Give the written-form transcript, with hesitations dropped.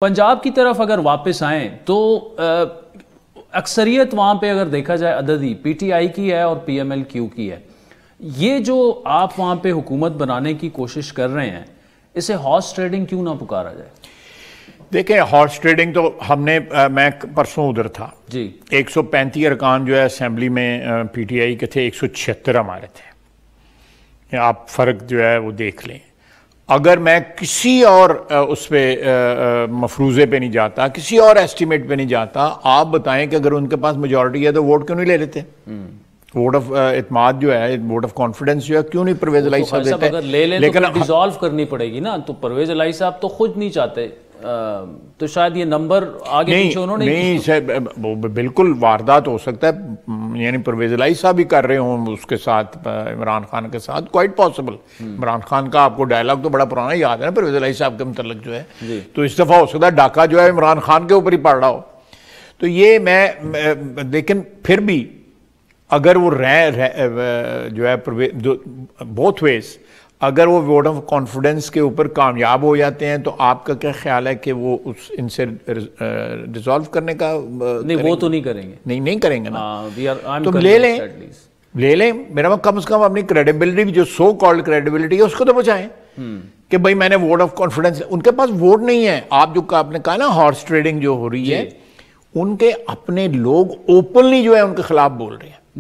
پنجاب کی طرف اگر واپس آئیں تو اکثریت وہاں پہ اگر دیکھا جائے عددی پی ٹی آئی کی ہے اور پی ایم ایل کیو کی ہے. یہ جو آپ وہاں پہ حکومت بنانے کی کوشش کر رہے ہیں اسے ہارس ٹریڈنگ کیوں نہ پکارا جائے؟ دیکھیں ہارس ٹریڈنگ تو ہم نے میں پرسوں ادھر تھا جی 135 ارکان جو ہے اسمبلی میں پی ٹی آئی کے تھے, 176 ہمارے تھے. آپ فرق جو ہے وہ دیکھ لیں. اگر میں کسی اور اس پہ مفروضے پہ نہیں جاتا, کسی اور ایسٹیمیٹ پہ نہیں جاتا, آپ بتائیں کہ اگر ان کے پاس میجورٹی ہے تو ووٹ کیوں نہیں لے لیتے؟ ووٹ آف اعتماد جو ہے, ووٹ آف کانفیڈنس جو ہے, کیوں نہیں پرویز الہی صاحب دیتے ہیں؟ اگر لے لیں تو ڈیزالو کرنی پڑے گی نا, تو پرویز الہی صاحب تو خود نہیں چاہتے, تو شاید یہ نمبر آگے پیچھے انہوں نے نہیں بالکل واردات ہو سکتا ہے, یعنی پرویز الہی صاحب ہی کر رہے ہوں اس کے ساتھ, عمران خان کے ساتھ, کوائٹ پاسبل. عمران خان کا آپ کو ڈائلاگ تو بڑا پرانا یاد ہے نا پرویز الہی صاحب کے متعلق جو ہے, تو اس دفعہ ہو سکتا ہے ڈاکہ جو ہے عمران خان کے اوپر ہی پڑ رہا ہو. تو یہ میں لیکن پھر بھی اگر وہ جو ہے بوتھ ویز اگر وہ ووٹ آف کانفیڈنس کے اوپر کامیاب ہو جاتے ہیں تو آپ کا کیا خیال ہے کہ وہ ان سے ریزالو کرنے کا نہیں, وہ تو نہیں کریں گے, نہیں کریں گے نا. تو لے لیں میرا کم از کم اپنی کریڈیبلٹی, جو سو کالڈ کریڈیبلٹی ہے, اس کو تو بچائیں کہ بھائی میں نے ووٹ آف کانفیڈنس. ان کے پاس ووٹ نہیں ہے. آپ جو آپ نے کہا نا ہارس ٹریڈنگ جو ہو رہی ہے, ان کے اپنے لوگ اوپنلی جو ہے ان کے خلاف بول رہے ہیں.